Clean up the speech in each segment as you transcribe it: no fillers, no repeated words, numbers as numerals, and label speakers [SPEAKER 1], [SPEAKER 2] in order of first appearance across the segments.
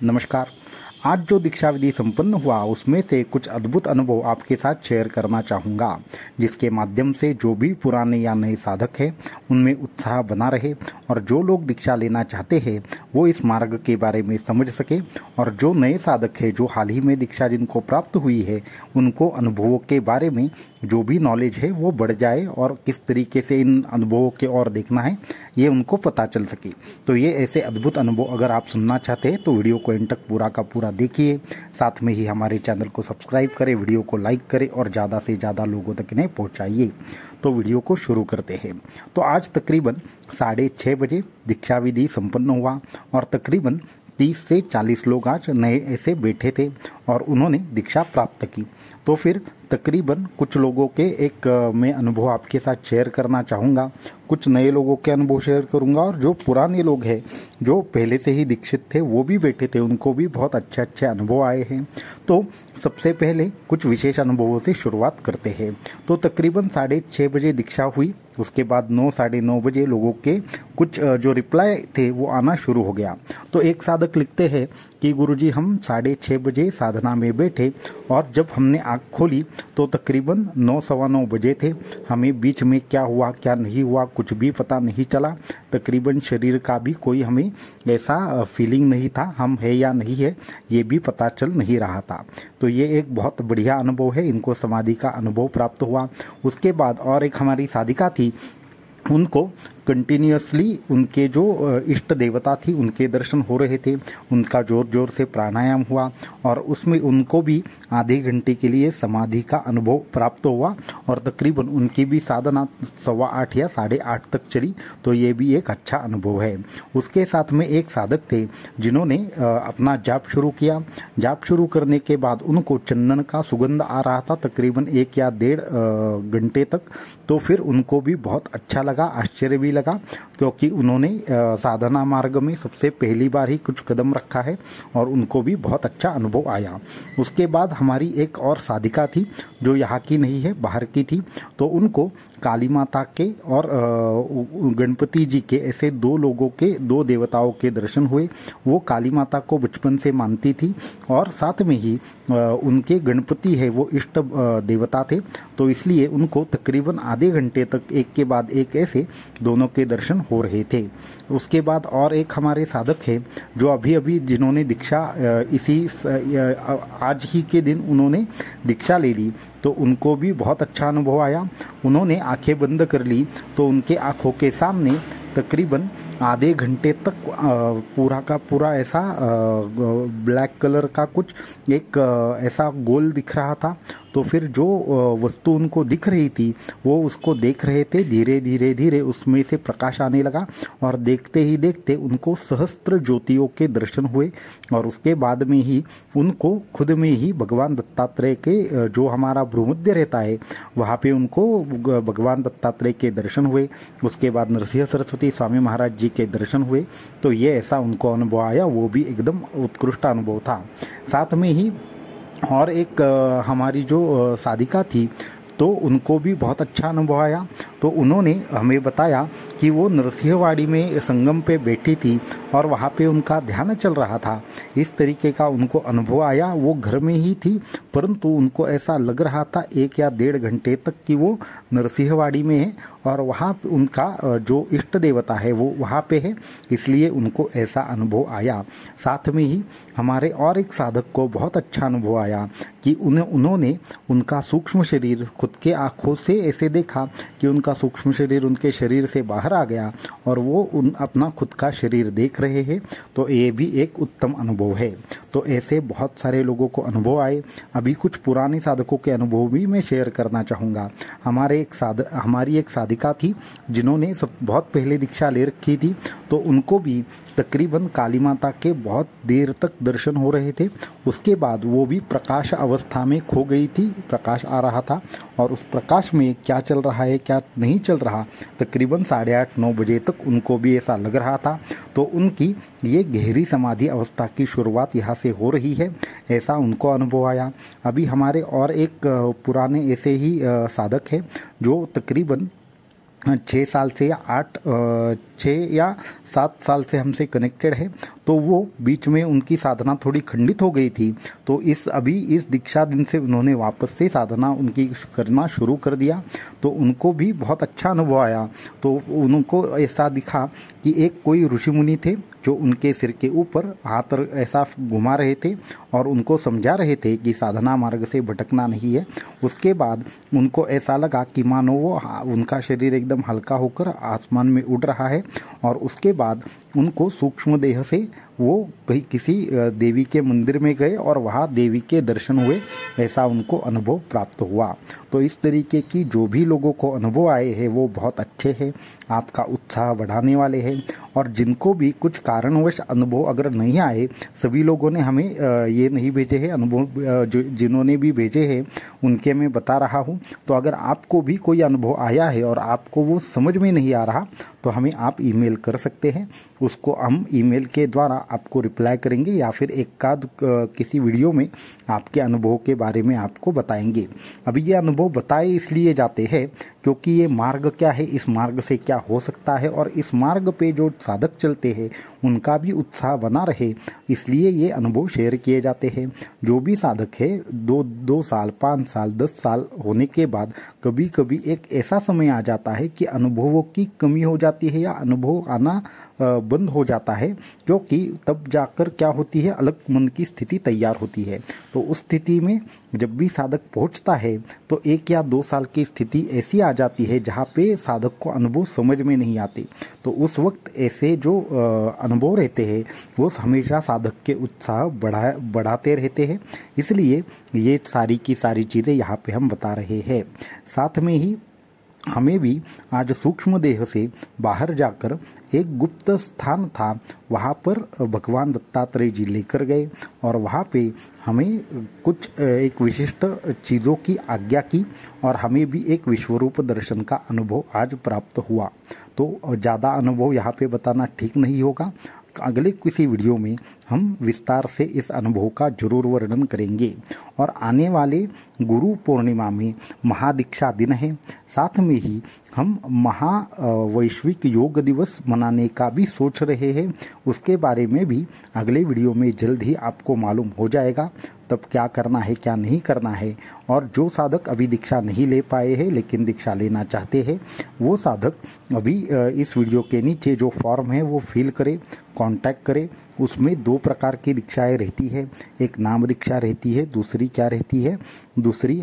[SPEAKER 1] नमस्कार। आज जो दीक्षा विधि संपन्न हुआ उसमें से कुछ अद्भुत अनुभव आपके साथ शेयर करना चाहूँगा, जिसके माध्यम से जो भी पुराने या नए साधक हैं उनमें उत्साह बना रहे और जो लोग दीक्षा लेना चाहते हैं वो इस मार्ग के बारे में समझ सके और जो नए साधक हैं जो हाल ही में दीक्षा जिनको प्राप्त हुई है उनको अनुभवों के बारे में जो भी नॉलेज है वो बढ़ जाए और किस तरीके से इन अनुभवों के और देखना है ये उनको पता चल सके। तो ये ऐसे अद्भुत अनुभव अगर आप सुनना चाहते हैं तो वीडियो को एंड तक पूरा का पूरा देखिए। साथ में ही हमारे चैनल को सब्सक्राइब करें, वीडियो को लाइक करें और ज़्यादा से ज़्यादा लोगों तक इन्हें पहुँचाइए। तो वीडियो को शुरू करते हैं। तो आज तकरीबन 6:30 बजे दीक्षा विधि संपन्न हुआ और तकरीबन 30 से 40 लोग आज नए ऐसे बैठे थे और उन्होंने दीक्षा प्राप्त की। तो फिर तकरीबन कुछ लोगों के एक मैं अनुभव आपके साथ शेयर करना चाहूँगा, कुछ नए लोगों के अनुभव शेयर करूँगा और जो पुराने लोग हैं जो पहले से ही दीक्षित थे वो भी बैठे थे, उनको भी बहुत अच्छे अच्छे अनुभव आए हैं। तो सबसे पहले कुछ विशेष अनुभवों से शुरुआत करते हैं। तो तकरीबन 6:30 बजे दीक्षा हुई, उसके बाद 9 साढ़े 9 बजे लोगों के कुछ जो रिप्लाई थे वो आना शुरू हो गया। तो एक साधक लिखते हैं कि गुरुजी हम 6:30 बजे साधना में बैठे और जब हमने आँख खोली तो तकरीबन 9 सवा 9 बजे थे। हमें बीच में क्या हुआ क्या नहीं हुआ कुछ भी पता नहीं चला। तकरीबन शरीर का भी कोई हमें ऐसा फीलिंग नहीं था, हम है या नहीं है ये भी पता चल नहीं रहा था। तो ये एक बहुत बढ़िया अनुभव है, इनको समाधि का अनुभव प्राप्त हुआ। उसके बाद और एक हमारी साधिका थी, उनको कंटिन्यूअसली उनके जो इष्ट देवता थी उनके दर्शन हो रहे थे, उनका जोर जोर से प्राणायाम हुआ और उसमें उनको भी आधे घंटे के लिए समाधि का अनुभव प्राप्त हुआ और तकरीबन उनकी भी साधना 8:15 या 8:30 तक चली। तो ये भी एक अच्छा अनुभव है। उसके साथ में एक साधक थे जिन्होंने अपना जाप शुरू किया। जाप शुरू करने के बाद उनको चंदन का सुगंध आ रहा था तकरीबन 1 या 1.5 घंटे तक। तो फिर उनको भी बहुत अच्छा लगा, आश्चर्य भी लगा, क्योंकि उन्होंने साधना मार्ग में सबसे पहली बार ही कुछ कदम रखा है और उनको भी बहुत अच्छा अनुभव आया। उसके बाद हमारी एक और साधिका थी जो यहाँ की नहीं है, बाहर की थी। तो उनको काली माता के और गणपति जी के ऐसे 2 लोगों के 2 देवताओं के दर्शन हुए। वो काली माता को बचपन से मानती थी और साथ में ही उनके गणपति है वो इष्ट देवता थे। तो इसलिए उनको तकरीबन आधे घंटे तक एक के बाद एक ऐसे दोनों के दर्शन हो रहे थे। उसके बाद और एक हमारे साधक है जो अभी अभी जिन्होंने दीक्षा आज ही के दिन उन्होंने दीक्षा ले ली। तो उनको भी बहुत अच्छा अनुभव आया। उन्होंने आंखें बंद कर ली तो उनके आंखों के सामने तकरीबन आधे घंटे तक पूरा का पूरा ऐसा ब्लैक कलर का कुछ एक ऐसा गोल दिख रहा था। तो फिर जो वस्तु उनको दिख रही थी वो उसको देख रहे थे। धीरे धीरे धीरे उसमें से प्रकाश आने लगा और देखते ही देखते उनको सहस्त्र ज्योतियों के दर्शन हुए और उसके बाद में ही उनको खुद में ही भगवान दत्तात्रेय के जो हमारा भ्रूमध्य रहता है वहाँ पे उनको भगवान दत्तात्रेय के दर्शन हुए। उसके बाद नरसिंह सरस्वती स्वामी महाराज जी के दर्शन हुए। तो ये ऐसा उनको अनुभव आया, वो भी एकदम उत्कृष्ट अनुभव था। साथ में ही और एक हमारी जो साधिका थी तो उनको भी बहुत अच्छा अनुभव आया। तो उन्होंने हमें बताया कि वो नरसिंहवाड़ी में संगम पे बैठी थी और वहाँ पे उनका ध्यान चल रहा था। इस तरीके का उनको अनुभव आया। वो घर में ही थी परंतु उनको ऐसा लग रहा था 1 या 1.5 घंटे तक कि वो नरसिंहवाड़ी में है और वहाँ पे उनका जो इष्ट देवता है वो वहाँ पे है, इसलिए उनको ऐसा अनुभव आया। साथ में ही हमारे और एक साधक को बहुत अच्छा अनुभव आया कि उन्होंने उनका सूक्ष्म शरीर खुद के आँखों से ऐसे देखा कि उनका सूक्ष्म शरीर उनके शरीर से बाहर आ गया और वो अपना खुद का शरीर देख रहे हैं। तो ये भी एक उत्तम अनुभव है। तो ऐसे बहुत सारे लोगों को अनुभव आए। अभी कुछ पुराने साधकों के अनुभव भी मैं शेयर करना चाहूँगा। हमारी एक साधिका थी जिन्होंने बहुत पहले दीक्षा ले रखी थी। तो उनको भी तकरीबन काली माता के बहुत देर तक दर्शन हो रहे थे। उसके बाद वो भी प्रकाश अवस्था में खो गई थी, प्रकाश आ रहा था और उस प्रकाश में क्या चल रहा है क्या नहीं चल रहा तकरीबन 8:30-9 बजे तक उनको भी ऐसा लग रहा था। तो उनकी ये गहरी समाधि अवस्था की शुरुआत यहाँ से हो रही है, ऐसा उनको अनुभव आया। अभी हमारे और एक पुराने ऐसे ही साधक है जो तकरीबन 6 साल से या 7 साल से हमसे कनेक्टेड है। तो वो बीच में उनकी साधना थोड़ी खंडित हो गई थी। तो अभी इस दीक्षा दिन से उन्होंने वापस से साधना उनकी करना शुरू कर दिया। तो उनको भी बहुत अच्छा अनुभव आया। तो उनको ऐसा दिखा कि एक कोई ऋषि मुनि थे जो उनके सिर के ऊपर हाथ ऐसा घुमा रहे थे और उनको समझा रहे थे कि साधना मार्ग से भटकना नहीं है। उसके बाद उनको ऐसा लगा कि मानो वो उनका शरीर एकदम हल्का होकर आसमान में उड़ रहा है। और उसके बाद उनको सूक्ष्म देह से वो कहीं किसी देवी के मंदिर में गए और वहाँ देवी के दर्शन हुए, ऐसा उनको अनुभव प्राप्त हुआ। तो इस तरीके की जो भी लोगों को अनुभव आए हैं वो बहुत अच्छे हैं, आपका उत्साह बढ़ाने वाले हैं। और जिनको भी कुछ कारणवश अनुभव अगर नहीं आए, सभी लोगों ने हमें ये नहीं भेजे हैं अनुभव, जिन्होंने भी भेजे हैं उनके मैं बता रहा हूँ। तो अगर आपको भी कोई अनुभव आया है और आपको वो समझ में नहीं आ रहा तो हमें आप ईमेल कर सकते हैं, उसको हम ईमेल के द्वारा आपको रिप्लाई करेंगे या फिर एकाध किसी वीडियो में आपके अनुभव के बारे में आपको बताएंगे। अभी ये अनुभव बताए इसलिए जाते हैं क्योंकि ये मार्ग क्या है, इस मार्ग से क्या हो सकता है और इस मार्ग पे जो साधक चलते हैं उनका भी उत्साह बना रहे, इसलिए ये अनुभव शेयर किए जाते हैं। जो भी साधक है 2 साल 5 साल 10 साल होने के बाद कभी कभी एक ऐसा समय आ जाता है कि अनुभवों की कमी हो जाती है या अनुभव आना बंद हो जाता है, क्योंकि तब जाकर क्या होती है, अलग मन की स्थिति तैयार होती है। तो उस स्थिति में जब भी साधक पहुंचता है तो 1 या 2 साल की स्थिति ऐसी आ जाती है जहाँ पे साधक को अनुभव समझ में नहीं आते। तो उस वक्त ऐसे जो अनुभव रहते हैं वो हमेशा साधक के उत्साह बढ़ाते रहते हैं। इसलिए ये सारी की सारी चीज़ें यहाँ पे हम बता रहे हैं। साथ में ही हमें भी आज सूक्ष्म देह से बाहर जाकर एक गुप्त स्थान था, वहाँ पर भगवान दत्तात्रेय जी लेकर गए और वहाँ पे हमें कुछ एक विशिष्ट चीज़ों की आज्ञा की और हमें भी एक विश्वरूप दर्शन का अनुभव आज प्राप्त हुआ। तो ज़्यादा अनुभव यहाँ पे बताना ठीक नहीं होगा, अगले किसी वीडियो में हम विस्तार से इस अनुभव का जरूर वर्णन करेंगे। और आने वाले गुरु पूर्णिमा में महादीक्षा दिन है, साथ में ही हम वैश्विक योग दिवस मनाने का भी सोच रहे हैं। उसके बारे में भी अगले वीडियो में जल्द ही आपको मालूम हो जाएगा, तब क्या करना है क्या नहीं करना है। और जो साधक अभी दीक्षा नहीं ले पाए हैं लेकिन दीक्षा लेना चाहते हैं, वो साधक अभी इस वीडियो के नीचे जो फॉर्म है वो फिल करें, कांटेक्ट करें। उसमें 2 प्रकार की दीक्षाएं रहती है, एक नाम दीक्षा रहती है, दूसरी क्या रहती है, दूसरी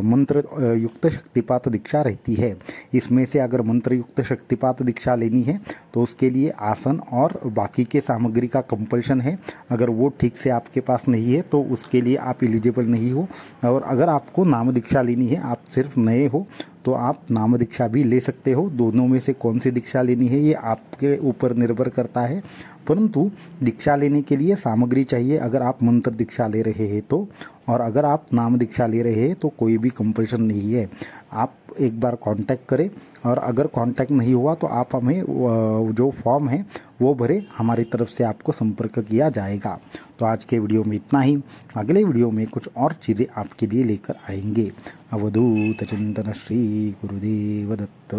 [SPEAKER 1] मंत्र युक्त शक्तिपात दीक्षा रहती है। इसमें से अगर मंत्र युक्त शक्तिपात दीक्षा लेनी है तो उसके लिए आसन और बाकी के सामग्री का कंपल्शन है। अगर वो ठीक से आपके पास नहीं है तो उसके लिए आप एलिजिबल नहीं हो। और अगर आपको नाम दीक्षा लेनी है, आप सिर्फ नए हो, तो आप नाम दीक्षा भी ले सकते हो। दोनों में से कौन सी दीक्षा लेनी है ये आपके ऊपर निर्भर करता है, परंतु दीक्षा लेने के लिए सामग्री चाहिए अगर आप मंत्र दीक्षा ले रहे हैं तो। और अगर आप नाम दीक्षा ले रहे हैं तो कोई भी कंपल्शन नहीं है। आप एक बार कांटेक्ट करें और अगर कांटेक्ट नहीं हुआ तो आप हमें जो फॉर्म है वो भरे, हमारी तरफ से आपको संपर्क किया जाएगा। तो आज के वीडियो में इतना ही, अगले वीडियो में कुछ और चीज़ें आपके लिए लेकर आएंगे। अवधूत चिंतन श्री गुरुदेव दत्त।